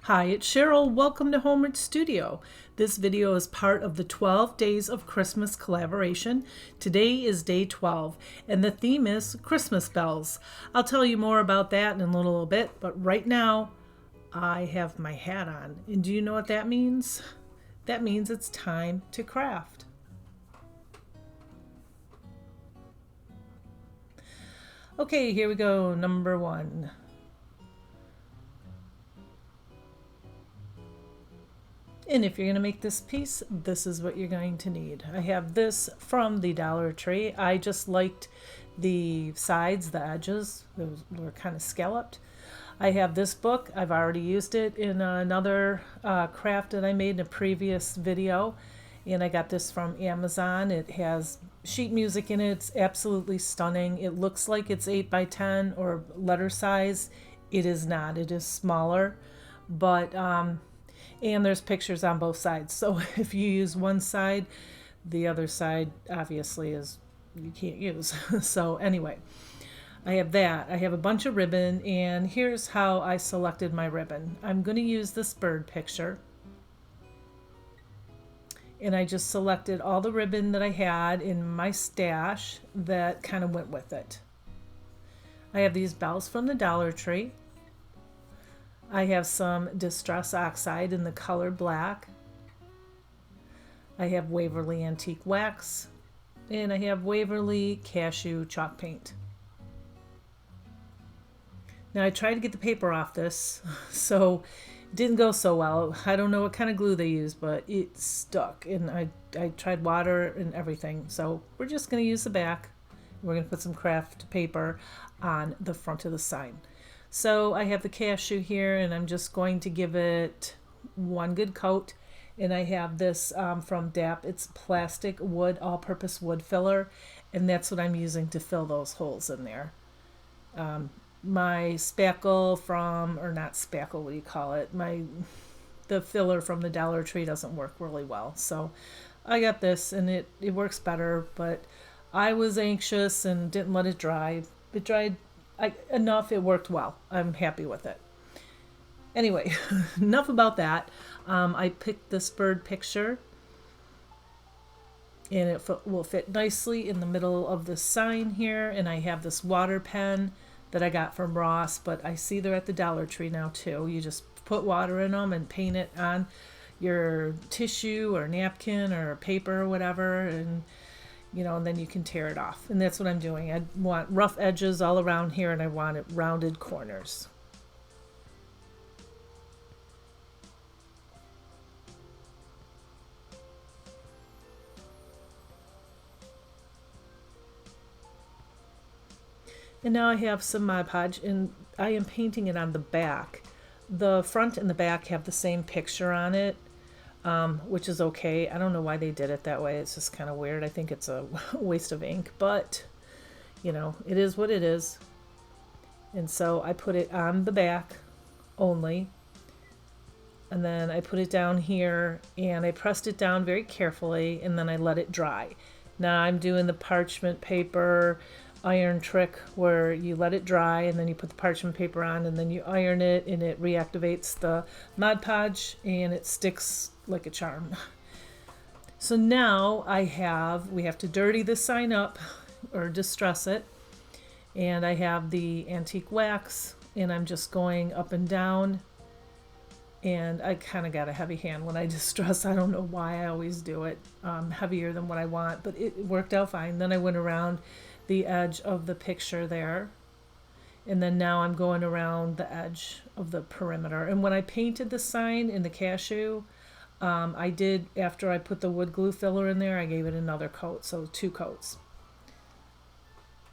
Hi, it's Cheryl. Welcome to Homeward Studio. This video is part of the 12 Days of Christmas collaboration. Today is day 12, and the theme is Christmas bells. I'll tell you more about that in a little bit, but right now I have my hat on. And do you know what that means? That means it's time to craft. Okay, here we go. Number 1. And if you're going to make this piece, this is what you're going to need. I have this from the Dollar Tree. I just liked the sides, the edges. They were kind of scalloped. I have this book. I've already used it in another craft that I made in a previous video. And I got this from Amazon. It has sheet music in it. It's absolutely stunning. It looks like it's 8 by 10 or letter size. It is not. It is smaller. But and there's pictures on both sides. So if you use one side, the other side obviously is you can't use. So anyway, I have that. I have a bunch of ribbon, and here's how I selected my ribbon. I'm going to use this bird picture. And I just selected all the ribbon that I had in my stash that kind of went with it. I have these bells from the Dollar Tree. I have some Distress Oxide in the color black. I have Waverly Antique Wax. And I have Waverly Cashew Chalk Paint. Now I tried to get the paper off this, so it didn't go so well. I don't know what kind of glue they used, but it stuck. And I tried water and everything. So we're just going to use the back. We're going to put some craft paper on the front of the sign. So I have the cashew here, and I'm just going to give it one good coat. And I have this from DAP. It's plastic wood, all-purpose wood filler, and that's what I'm using to fill those holes in there. My spackle from, or not spackle, what do you call it? The filler from the Dollar Tree doesn't work really well. So I got this, and it works better, but I was anxious and didn't let it dry. It dried enough. It worked well. I'm happy with it. Anyway, enough about that. I picked this bird picture, and it will fit nicely in the middle of the sign here. And I have this water pen that I got from Ross, but I see they're at the Dollar Tree now too. You just put water in them and paint it on your tissue or napkin or paper or whatever, and and then you can tear it off. And that's what I'm doing. I want rough edges all around here, and I want it rounded corners. And now I have some Mod Podge, and I am painting it on the back. The front and the back have the same picture on it. Which is okay. I don't know why they did it that way. It's just kind of weird. I think it's a waste of ink, but it is what it is. And so I put it on the back only, and then I put it down here, and I pressed it down very carefully, and then I let it dry. Now I'm doing the parchment paper iron trick where you let it dry, and then you put the parchment paper on, and then you iron it, and it reactivates the Mod Podge, and it sticks like a charm. So now we have to dirty the sign up or distress it, and I have the antique wax, and I'm just going up and down, and I kind of got a heavy hand when I distress. I don't know why I always do it heavier than what I want, but it worked out fine. Then I went around the edge of the picture there, and then now I'm going around the edge of the perimeter. And when I painted the sign in the cashew, I did, after I put the wood glue filler in there, I gave it another coat, so 2 coats.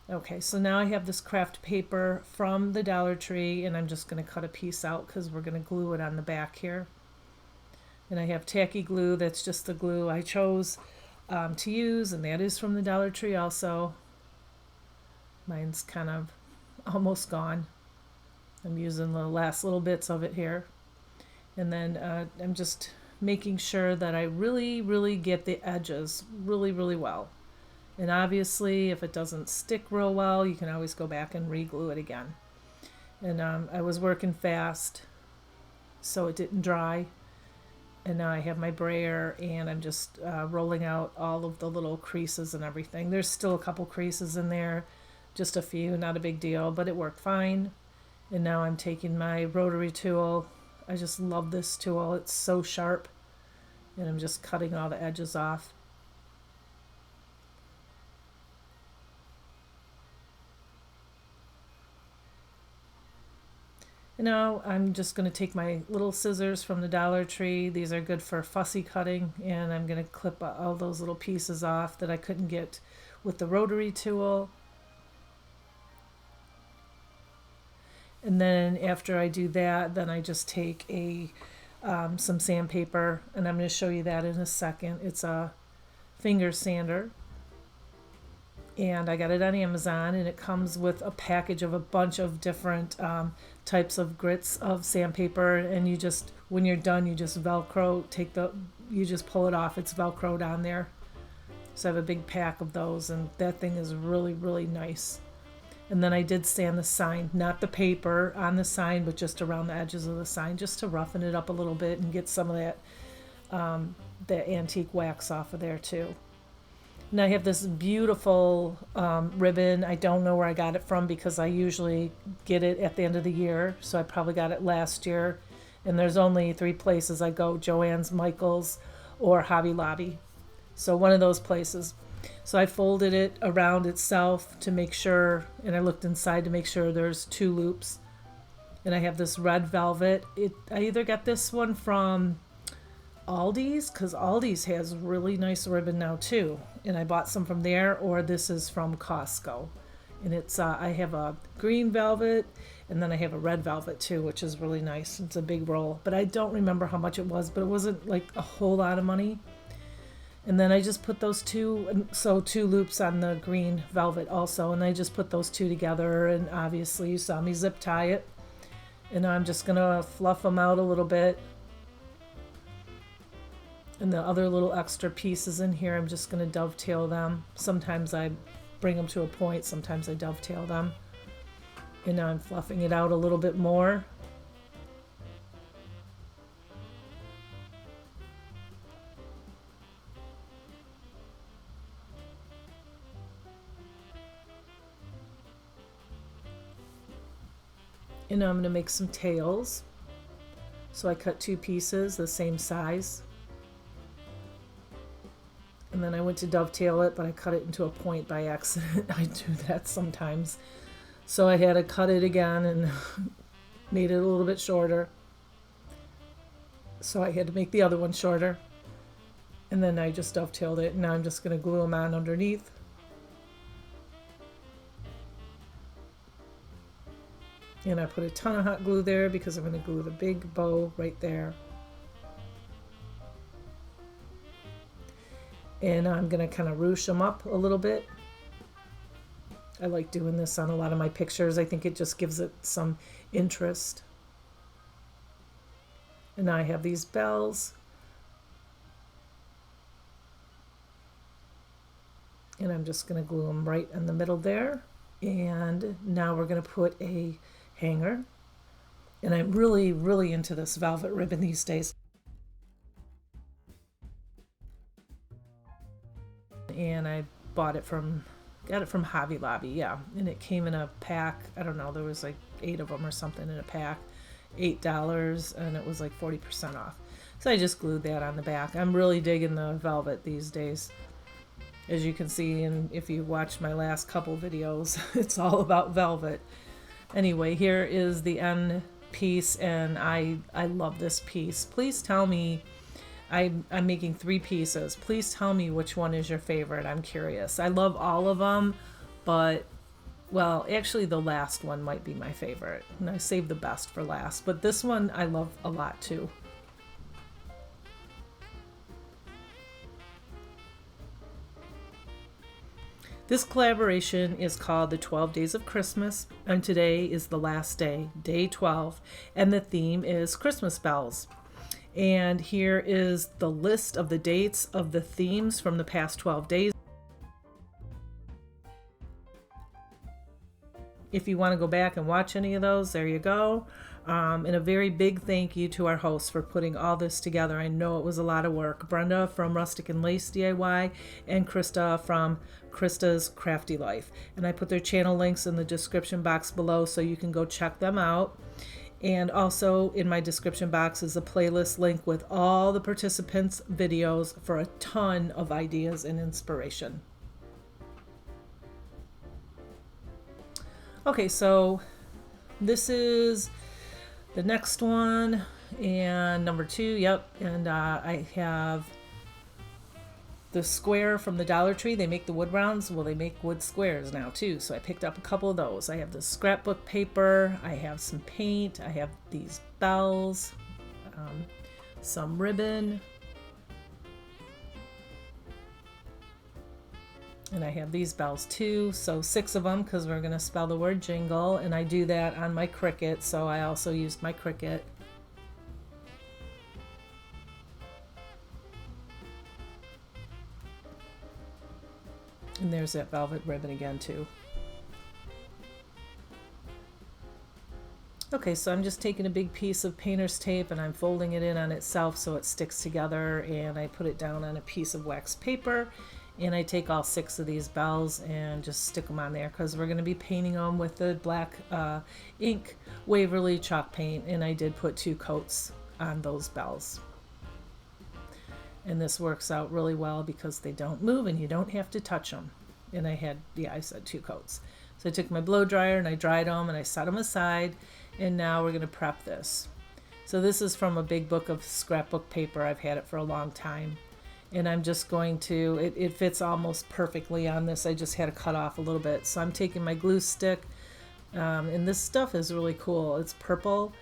Okay, so now I have this craft paper from the Dollar Tree, and I'm just going to cut a piece out because we're going to glue it on the back here. And I have tacky glue. That's just the glue I chose to use, and that is from the Dollar Tree also. Mine's kind of almost gone. I'm using the last little bits of it here. And then I'm just making sure that I really, really get the edges really, really well. And obviously, if it doesn't stick real well, you can always go back and re-glue it again. And I was working fast, so it didn't dry. And now I have my brayer, and I'm just rolling out all of the little creases and everything. There's still a couple creases in there, just a few, not a big deal, but it worked fine. And now I'm taking my rotary tool. I just love this tool. It's so sharp. And I'm just cutting all the edges off. And now I'm just going to take my little scissors from the Dollar Tree. These are good for fussy cutting, and I'm going to clip all those little pieces off that I couldn't get with the rotary tool. And then after I do that, then I just take some sandpaper, and I'm going to show you that in a second. It's a finger sander, and I got it on Amazon, and it comes with a package of a bunch of different types of grits of sandpaper, and you just, when you're done, you just Velcro, you just pull it off. It's Velcroed on there. So I have a big pack of those, and that thing is really, really nice. And then I did sand the sign, not the paper on the sign, but just around the edges of the sign, just to roughen it up a little bit and get some of that antique wax off of there too. And I have this beautiful ribbon. I don't know where I got it from because I usually get it at the end of the year. So I probably got it last year. And there's only 3 places I go: Joann's, Michael's, or Hobby Lobby. So one of those places. So I folded it around itself to make sure, and I looked inside to make sure there's 2 loops. And I have this red velvet. I either got this one from Aldi's, because Aldi's has really nice ribbon now too, and I bought some from there, or this is from Costco. And it's I have a green velvet, and then I have a red velvet too, which is really nice. It's a big roll, but I don't remember how much it was, but it wasn't like a whole lot of money. And then I just put those 2 loops on the green velvet also, and I just put those 2 together, and obviously you saw me zip tie it. And now I'm just gonna fluff them out a little bit. And the other little extra pieces in here, I'm just gonna dovetail them. Sometimes I bring them to a point, sometimes I dovetail them. And now I'm fluffing it out a little bit more. And now I'm going to make some tails. So I cut 2 pieces the same size. And then I went to dovetail it, but I cut it into a point by accident. I do that sometimes. So I had to cut it again and made it a little bit shorter. So I had to make the other one shorter. And then I just dovetailed it. And now I'm just going to glue them on underneath. And I put a ton of hot glue there because I'm going to glue the big bow right there. And I'm going to kind of ruche them up a little bit. I like doing this on a lot of my pictures. I think it just gives it some interest. And now I have these bells. And I'm just going to glue them right in the middle there. And now we're going to put a hanger. And I'm really, really into this velvet ribbon these days. And I got it from Hobby Lobby, yeah. And it came in a pack. I don't know, there was like 8 of them or something in a pack. $8, and it was like 40% off. So I just glued that on the back. I'm really digging the velvet these days. As you can see, and if you watched my last couple videos, it's all about velvet. Anyway, here is the end piece, and I love this piece. Please tell me, I'm making 3 pieces. Please tell me which one is your favorite. I'm curious. I love all of them, but, well, actually the last one might be my favorite. And I saved the best for last, but this one I love a lot too. This collaboration is called the 12 Days of Christmas, and today is the last day, day 12, and the theme is Christmas bells. And here is the list of the dates of the themes from the past 12 days. if you want to go back and watch any of those, there you go. And a very big thank you to our hosts for putting all this together. I know it was a lot of work. Brenda from Rustic and Lace DIY and Krista from Krista's Crafty Life. And I put their channel links in the description box below so you can go check them out. And also in my description box is a playlist link with all the participants' videos for a ton of ideas and inspiration. Okay, so this is the next one, and number 2, yep. And I have the square from the Dollar Tree. They make the wood rounds. Well, they make wood squares now too, so I picked up a couple of those. I have the scrapbook paper, I have some paint, I have these bells, some ribbon, and I have these bells too, so 6 of them because we're going to spell the word jingle, and I do that on my Cricut, so I also used my Cricut. And there's that velvet ribbon again too. Okay, so I'm just taking a big piece of painter's tape and I'm folding it in on itself so it sticks together, and I put it down on a piece of wax paper, and I take all 6 of these bells and just stick them on there because we're going to be painting them with the black ink Waverly chalk paint, and I did put 2 coats on those bells. And this works out really well because they don't move and you don't have to touch them. And I had, yeah, I said 2 coats. So I took my blow dryer and I dried them and I set them aside, and now we're going to prep this. So this is from a big book of scrapbook paper. I've had it for a long time. And I'm just going to, it fits almost perfectly on this. I just had to cut off a little bit. So I'm taking my glue stick, and this stuff is really cool. It's purple,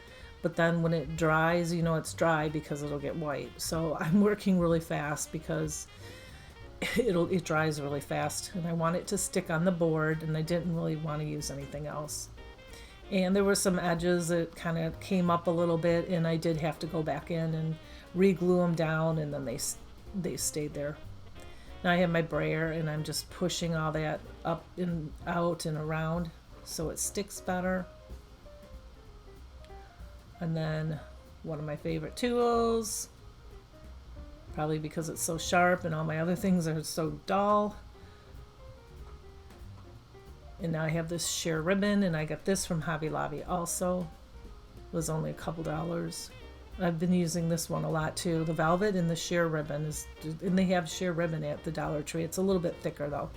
but then when it dries, you know it's dry because it'll get white. So I'm working really fast because it dries really fast, and I want it to stick on the board, and I didn't really want to use anything else. And there were some edges that kind of came up a little bit, and I did have to go back in and re-glue them down, and then they stayed there. Now I have my brayer, and I'm just pushing all that up and out and around so it sticks better. And then one of my favorite tools, probably because it's so sharp and all my other things are so dull. And now I have this sheer ribbon, and I got this from Hobby Lobby also. It was only a couple dollars. I've been using this one a lot too. The velvet and the sheer ribbon and they have sheer ribbon at the Dollar Tree. It's a little bit thicker though.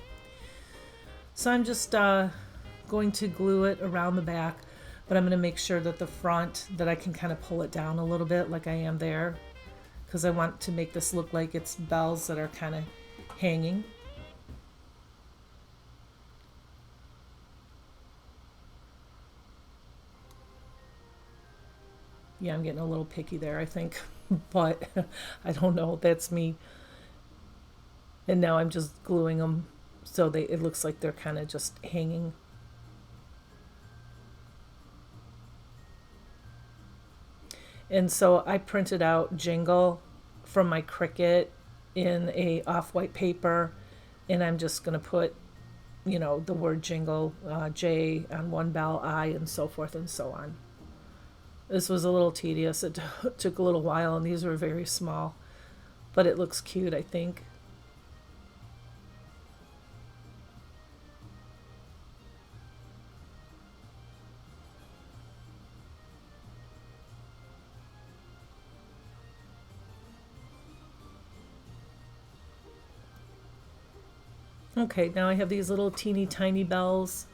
So I'm just going to glue it around the back, but I'm going to make sure that the front, that I can kind of pull it down a little bit like I am there, because I want to make this look like it's bells that are kind of hanging. Yeah, I'm getting a little picky there, I think, but I don't know, that's me. And now I'm just gluing them so it looks like they're kind of just hanging. And so I printed out Jingle from my Cricut in a off-white paper, and I'm just going to put, you know, the word Jingle, J on one bell, I, and so forth and so on. This was a little tedious. It took a little while, and these were very small, but it looks cute, I think. Okay, now I have these little teeny tiny bells,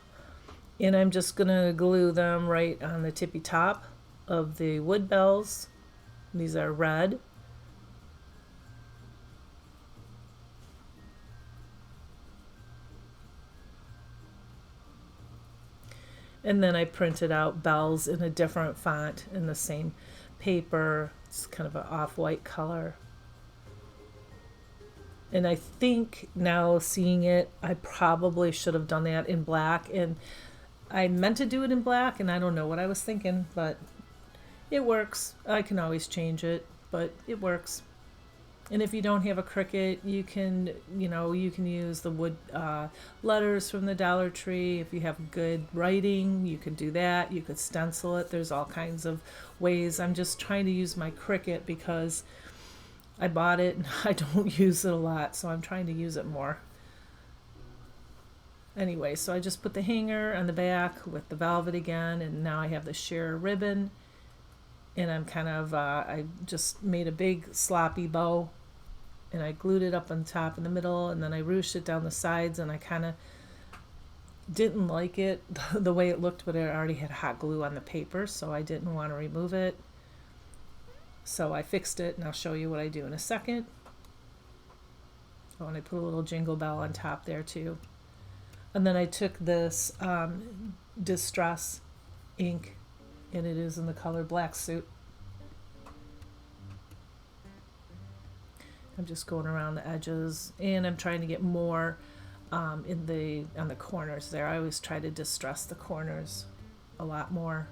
and I'm just going to glue them right on the tippy top of the wood bells. These are red. And then I printed out bells in a different font in the same paper. It's kind of an off-white color. And I think now seeing it, I probably should have done that in black. And I meant to do it in black, and I don't know what I was thinking, but it works. I can always change it, but it works. And if you don't have a Cricut, you can, you can use the wood letters from the Dollar Tree. If you have good writing, you could do that. You could stencil it. There's all kinds of ways. I'm just trying to use my Cricut because I bought it and I don't use it a lot, so I'm trying to use it more. Anyway, so I just put the hanger on the back with the velvet again, and now I have the sheer ribbon, and I'm kind of, I just made a big sloppy bow, and I glued it up on top in the middle, and then I ruched it down the sides, and I kind of didn't like it the way it looked, but it already had hot glue on the paper, so I didn't want to remove it. So I fixed it, and I'll show you what I do in a second. Oh, and I put a little jingle bell on top there too. And then I took this Distress ink, and it is in the color Black Suit. I'm just going around the edges, and I'm trying to get more on the corners there. I always try to distress the corners a lot more.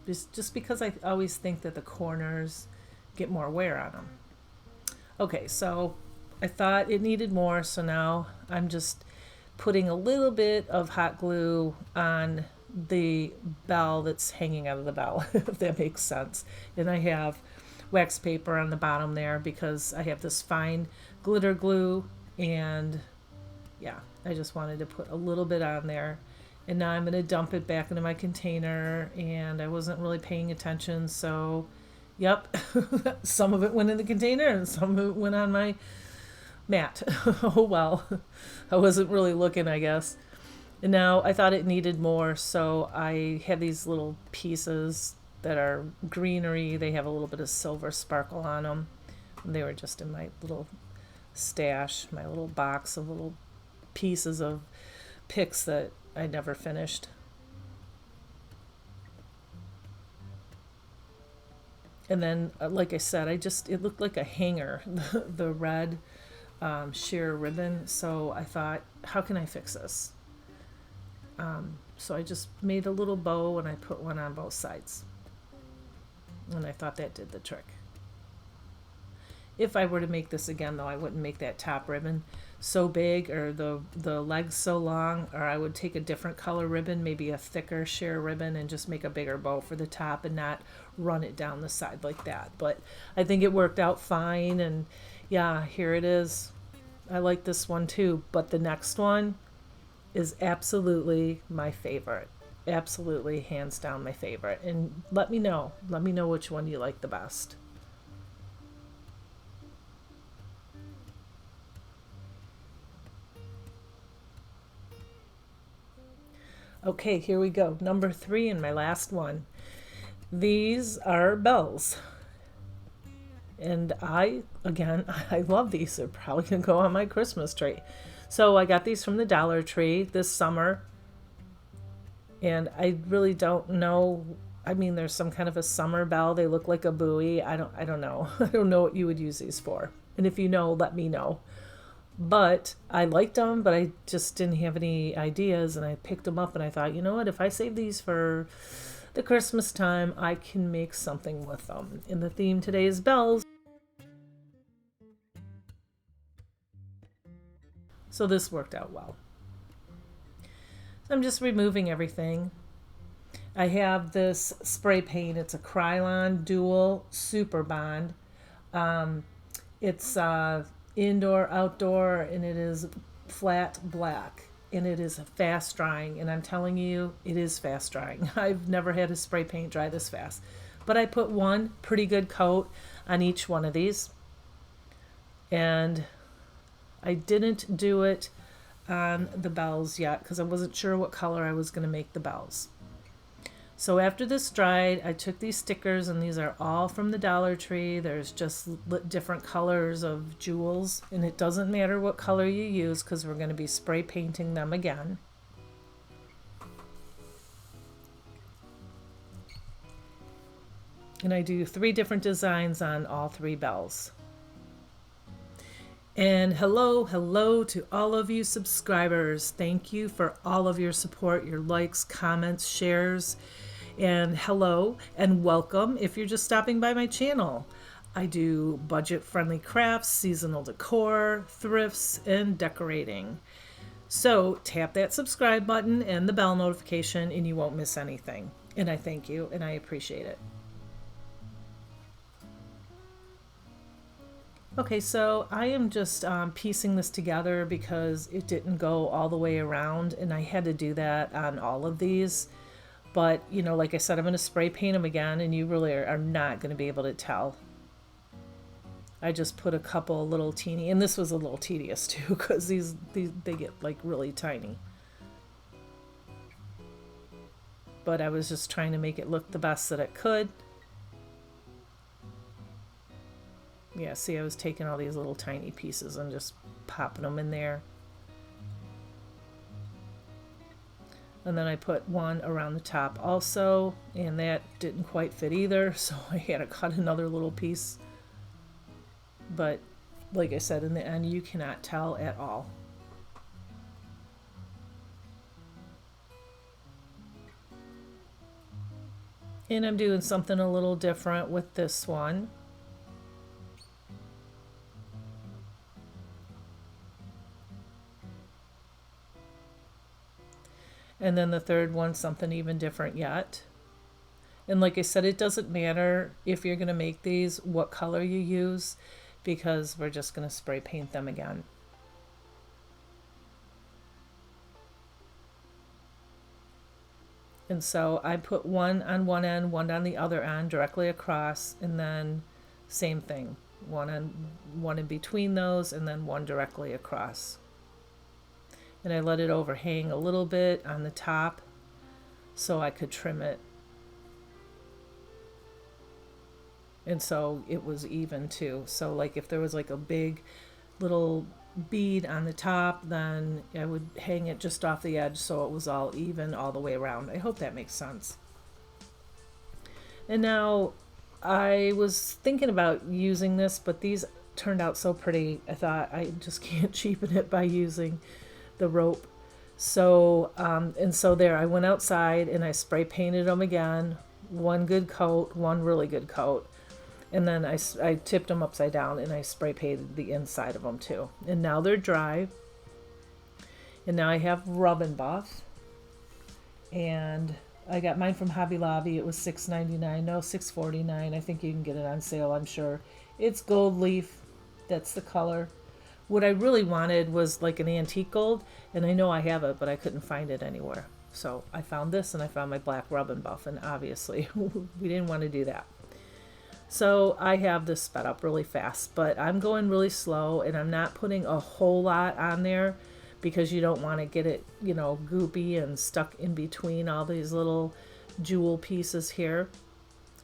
Just because I always think that the corners get more wear on them. Okay, so I thought it needed more, so now I'm just putting a little bit of hot glue on the bell that's hanging out of the bell, if that makes sense. And I have wax paper on the bottom there because I have this fine glitter glue, and yeah, I just wanted to put a little bit on there. And now I'm going to dump it back into my container, and I wasn't really paying attention, so yep, some of it went in the container and some of it went on my mat. Oh well, I wasn't really looking, I guess. And now I thought it needed more, so I have these little pieces that are greenery. They have a little bit of silver sparkle on them. And they were just in my little stash, my little box of little pieces of picks that I never finished. And then, like I said, it looked like a hanger, the red sheer ribbon. So I thought, how can I fix this? So I just made a little bow, and I put one on both sides. And I thought that did the trick. If I were to make this again, though, I wouldn't make that top ribbon so big, or the legs so long, or I would take a different color ribbon, maybe a thicker sheer ribbon, and just make a bigger bow for the top and not run it down the side like that. But I think it worked out fine, and yeah, here it is. I like this one too, but the next one is absolutely my favorite. Absolutely, hands down, my favorite. And let me know which one you like the best. Okay, here we go. Number 3 and my last one. These are bells. And I love these. They're probably going to go on my Christmas tree. So I got these from the Dollar Tree this summer. And I really don't know. I mean, there's some kind of a summer bell. They look like a buoy. I don't know. I don't know what you would use these for. And if you know, let me know. But I liked them, but I just didn't have any ideas. And I picked them up, and I thought, you know what? If I save these for the Christmas time, I can make something with them. And the theme today is bells. So this worked out well. So I'm just removing everything. I have this spray paint. It's a Krylon Dual Super Bond. It's indoor, outdoor, and it is flat black. And it is fast drying. And I'm telling you, it is fast drying. I've never had a spray paint dry this fast. But I put one pretty good coat on each one of these. And I didn't do it on the bells yet because I wasn't sure what color I was going to make the bells. So after this dried, I took these stickers, and these are all from the Dollar Tree. There's just different colors of jewels, and it doesn't matter what color you use because we're going to be spray painting them again. And I do 3 different designs on all 3 bells. And hello to all of you subscribers. Thank you for all of your support, your likes, comments, shares, and hello and welcome if you're just stopping by my channel. I do budget-friendly crafts, seasonal decor, thrifts, and decorating. So tap that subscribe button and the bell notification and you won't miss anything. And I thank you and I appreciate it. Okay, so I am just piecing this together because it didn't go all the way around and I had to do that on all of these. But, you know, like I said, I'm going to spray paint them again and you really are not going to be able to tell. I just put a couple little teeny, and this was a little tedious too because these they get like really tiny. But I was just trying to make it look the best that it could. Yeah, see, I was taking all these little tiny pieces and just popping them in there. And then I put one around the top also, and that didn't quite fit either, so I had to cut another little piece. But like I said, in the end, you cannot tell at all. And I'm doing something a little different with this one. And then the third one, something even different yet. And like I said, it doesn't matter if you're going to make these, what color you use, because we're just going to spray paint them again. And so I put one on one end, one on the other end, directly across, and then same thing, one in between those, and then one directly across. And I let it overhang a little bit on the top so I could trim it. And so it was even too. So like if there was like a big little bead on the top, then I would hang it just off the edge so it was all even all the way around. I hope that makes sense. And now I was thinking about using this, but these turned out so pretty. I thought I just can't cheapen it by using the rope. So and so there, I went outside and I spray painted them again. One good coat, one really good coat. And then I tipped them upside down and I spray painted the inside of them too. And now they're dry. And now I have Rub and Buff. And I got mine from Hobby Lobby. It was $6.99. No, $6.49. I think you can get it on sale, I'm sure. It's gold leaf. That's the color. What I really wanted was like an antique gold. And I know I have it, but I couldn't find it anywhere. So I found this and I found my black Rub and Buff. And obviously we didn't want to do that. So I have this sped up really fast, but I'm going really slow and I'm not putting a whole lot on there because you don't want to get it, you know, goopy and stuck in between all these little jewel pieces here.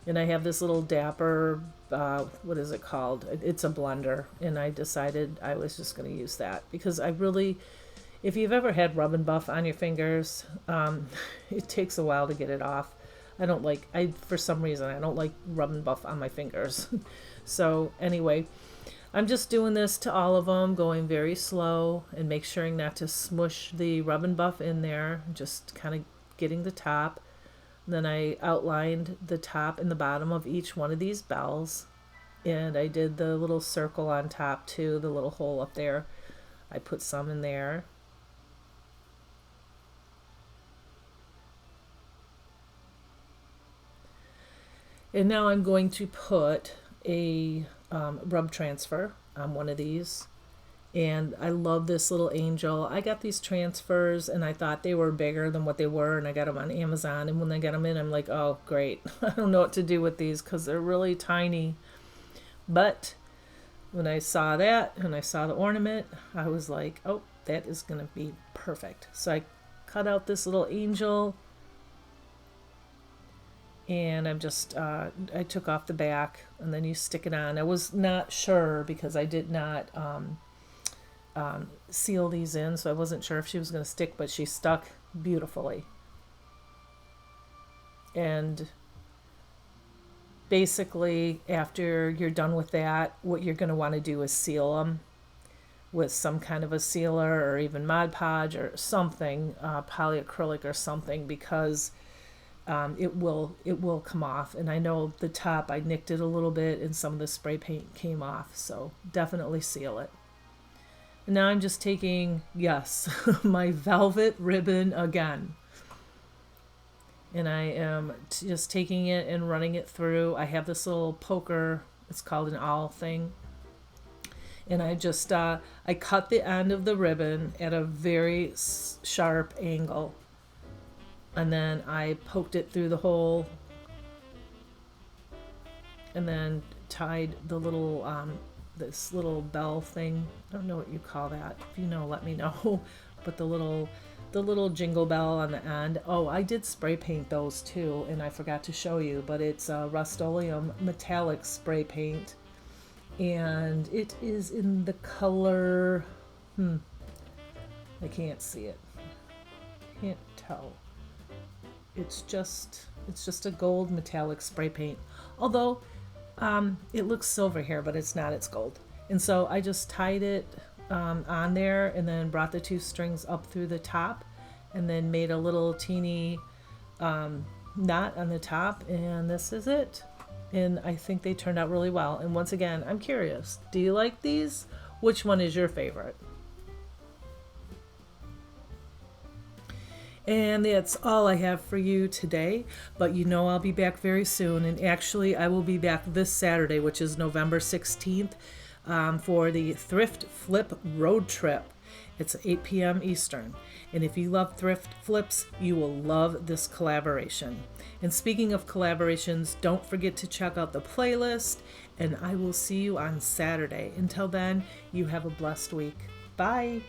And I have this little Dapper, what is it called? It's a blender, and I decided I was just going to use that because I really, if you've ever had Rub and Buff on your fingers, it takes a while to get it off. For some reason, I don't like Rub and Buff on my fingers. So anyway, I'm just doing this to all of them, going very slow and make sure not to smush the Rub and Buff in there, just kind of getting the top. And then I outlined the top and the bottom of each one of these bells. And I did the little circle on top too, the little hole up there. I put some in there. And now I'm going to put a rub transfer on one of these. And I love this little angel. I got these transfers and I thought they were bigger than what they were. And I got them on Amazon. And when I got them in, I'm like, oh, great. I don't know what to do with these because they're really tiny. But when I saw that and I saw the ornament, I was like, oh, that is going to be perfect. So I cut out this little angel. And I'm just, I took off the back and then you stick it on. I was not sure because I did not seal these in, so I wasn't sure if she was going to stick, but she stuck beautifully. And basically, after you're done with that, what you're going to want to do is seal them with some kind of a sealer or even Mod Podge or something, polyacrylic or something, because it will come off. And I know the top, I nicked it a little bit and some of the spray paint came off, so definitely seal it. And now I'm just taking, yes, my velvet ribbon again. And I am just taking it and running it through. I have this little poker, it's called an awl thing. And I just, I cut the end of the ribbon at a very sharp angle. And then I poked it through the hole. And then tied the little, this little bell thing. I don't know what you call that. If you know, let me know. But the little jingle bell on the end. Oh, I did spray paint those too, and I forgot to show you, but it's a Rust-Oleum metallic spray paint. And it is in the color, I can't see it. Can't tell. It's just a gold metallic spray paint. Although it looks silver here, but it's not, it's gold. And so I just tied it on there and then brought the 2 strings up through the top and then made a little teeny knot on the top, and this is it. And I think they turned out really well. And once again, I'm curious, do you like these? Which one is your favorite? And that's all I have for you today, but you know I'll be back very soon. And actually, I will be back this Saturday, which is November 16th, for the Thrift Flip Road Trip. It's 8 p.m. Eastern. And if you love thrift flips, you will love this collaboration. And speaking of collaborations, don't forget to check out the playlist, and I will see you on Saturday. Until then, you have a blessed week. Bye.